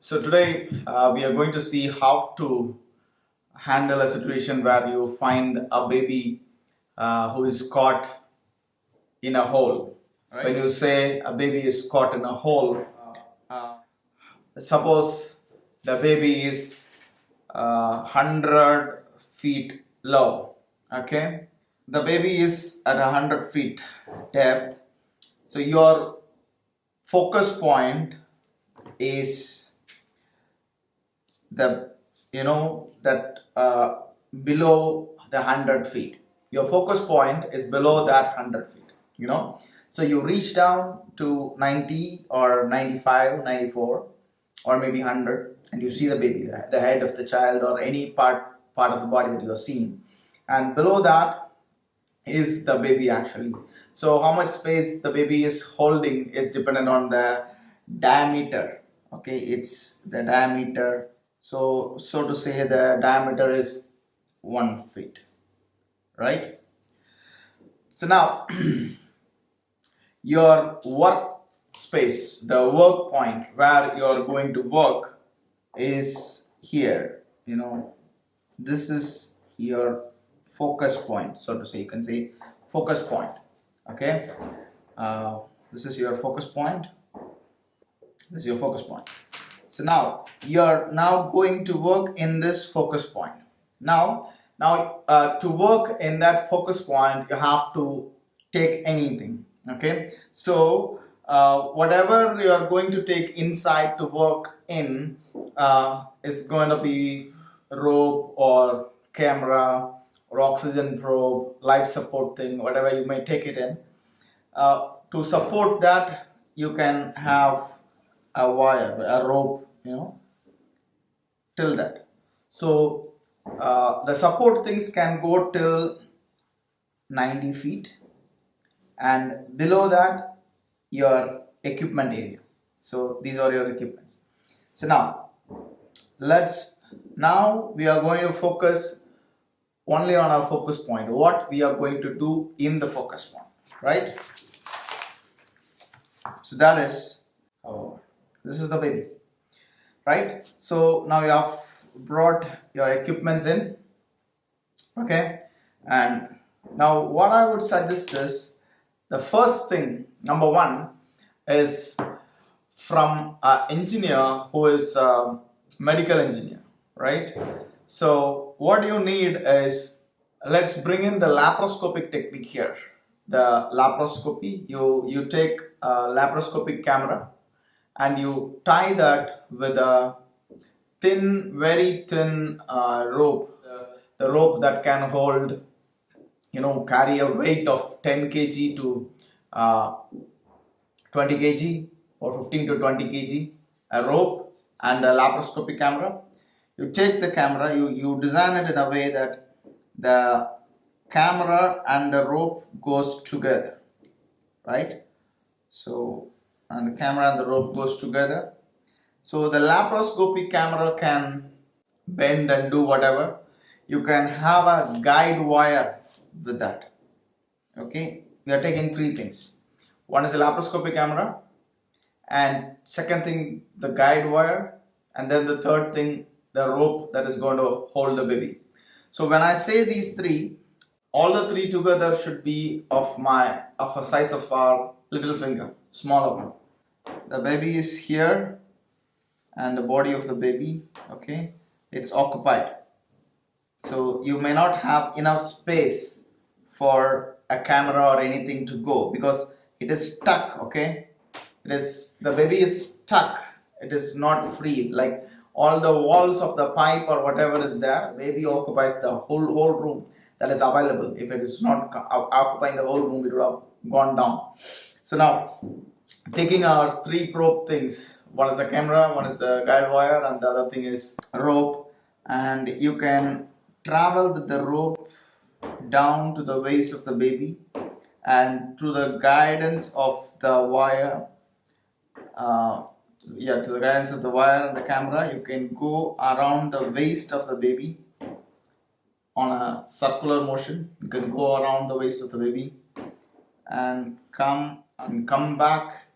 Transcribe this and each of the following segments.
So today we are going to see how to handle a situation where you find a baby who is caught in a hole. Right. When you say a baby is caught in a hole, suppose the baby is 100 feet low. Okay, the baby is at 100 feet depth. So your focus point is the that below the 100 feet. Your focus point is below that 100 feet. So you reach down to 90 or 95, 94, or maybe 100, and you see the baby, the head of the child, or any part of the body that you are seeing, and below that is the baby actually. So how much space the baby is holding is dependent on the diameter. Okay, it's the diameter. So to say, the diameter is 1 feet, right? So now your work space, the work point where you are going to work is here. This is your focus point, so to say. You can say focus point. Okay, this is your focus point. This is your focus point. So now you're now going to work in this focus point. Now to work in that focus point, you have to take anything. Okay, so whatever you are going to take inside to work in is going to be rope or camera or oxygen probe, life support thing, whatever you may take it in. To support that, you can have a wire, a rope, till that. So the support things can go till 90 feet, and below that your equipment area. So these are your equipments. So now we are going to focus only on our focus point, what we are going to do in the focus point, right? So that is this is the baby, right? So now you have brought your equipments in. Okay, and now what I would suggest is, the first thing, number one, is from an engineer who is a medical engineer, right? So what you need is, let's bring in the laparoscopic technique here. The laparoscopy, you take a laparoscopic camera and you tie that with a very thin rope, the rope that can hold, carry a weight of 10 kg to 20 kg or 15 to 20 kg, a rope and a laparoscopic camera. You take the camera, you design it in a way that the camera and the rope goes together, right? So, and the camera and the rope goes together. So the laparoscopic camera can bend and do whatever. You can have a guide wire with that. Okay, we are taking three things. One is the laparoscopic camera, and second thing, the guide wire, and then the third thing, the rope that is going to hold the baby. So when I say these three, all the three together should be of a size of our little finger, smaller one. The baby is here, and the body of the baby, okay, it's occupied. So you may not have enough space for a camera or anything to go, because it is stuck. Okay, the baby is stuck. It is not free. Like all the walls of the pipe or whatever is there, baby occupies the whole room that is available. If it is not occupying the whole room, it would have gone down. So now, taking our three probe things, one is the camera, one is the guide wire, and the other thing is rope, and you can travel with the rope down to the waist of the baby, and through the guidance of the wire, to the guidance of the wire and the camera, you can go around the waist of the baby on a circular motion. You can go around the waist of the baby and come back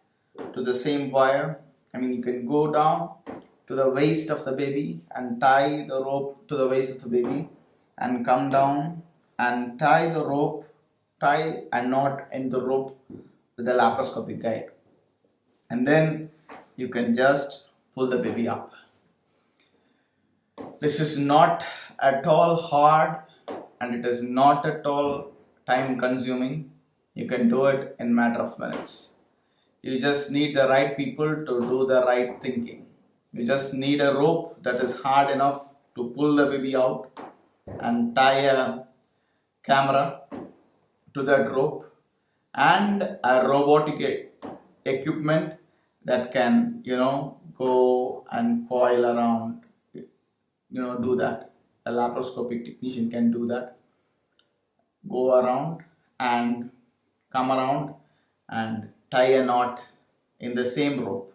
to the same wire. You can go down to the waist of the baby and tie the rope to the waist of the baby and come down and tie the rope, tie and knot in the rope with the laparoscopic guide. And then you can just pull the baby up. This is not at all hard and it is not at all time consuming. You can do it in a matter of minutes. You just need the right people to do the right thinking. You just need a rope that is hard enough to pull the baby out and tie a camera to that rope and a robotic equipment that can, go and coil around, do that. A laparoscopic technician can do that. Go around and come around and tie a knot in the same rope.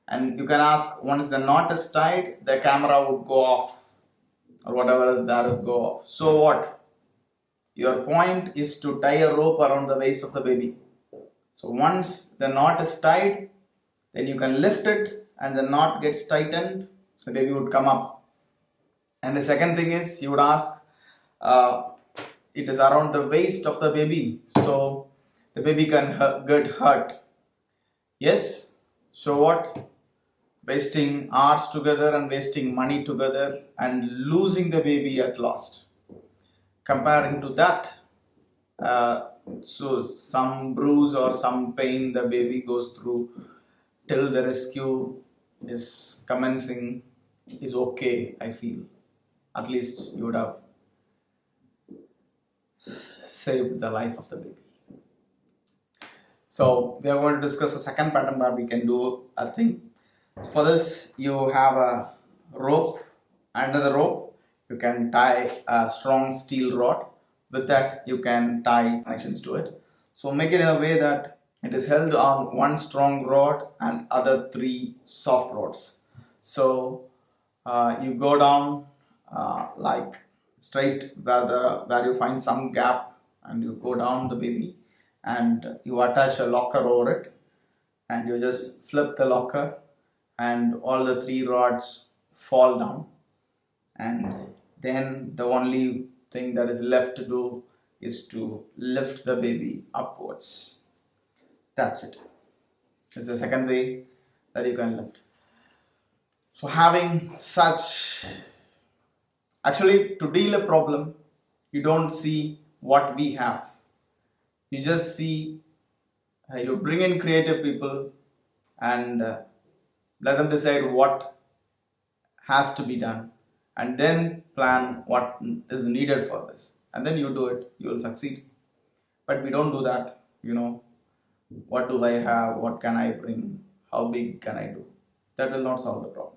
And you can ask, once the knot is tied, the camera would go off or whatever is there is go off. So what? Your point is to tie a rope around the waist of the baby. So once the knot is tied, then you can lift it and the knot gets tightened, the baby would come up. And the second thing is, you would ask, it is around the waist of the baby, so the baby can get hurt. Yes, so what? Wasting hours together and wasting money together and losing the baby at last. Comparing to that, so some bruise or some pain the baby goes through till the rescue is commencing is okay, I feel. At least you would have saved the life of the baby. So we are going to discuss the second pattern where we can do a thing. For this, you have a rope. Under the rope, you can tie a strong steel rod. With that, you can tie connections to it. So make it in a way that it is held on one strong rod and other three soft rods. So you go down like straight where you find some gap, and you go down the baby and you attach a locker over it, and you just flip the locker and all the three rods fall down, and then the only thing that is left to do is to lift the baby upwards. That's it. It's the second way that you can lift. So having such, actually, to deal a problem, you don't see what we have. You just see, you bring in creative people and let them decide what has to be done, and then plan what is needed for this, and then you do it, you will succeed. But we don't do that. What do I have, what can I bring, how big can I do? That will not solve the problem.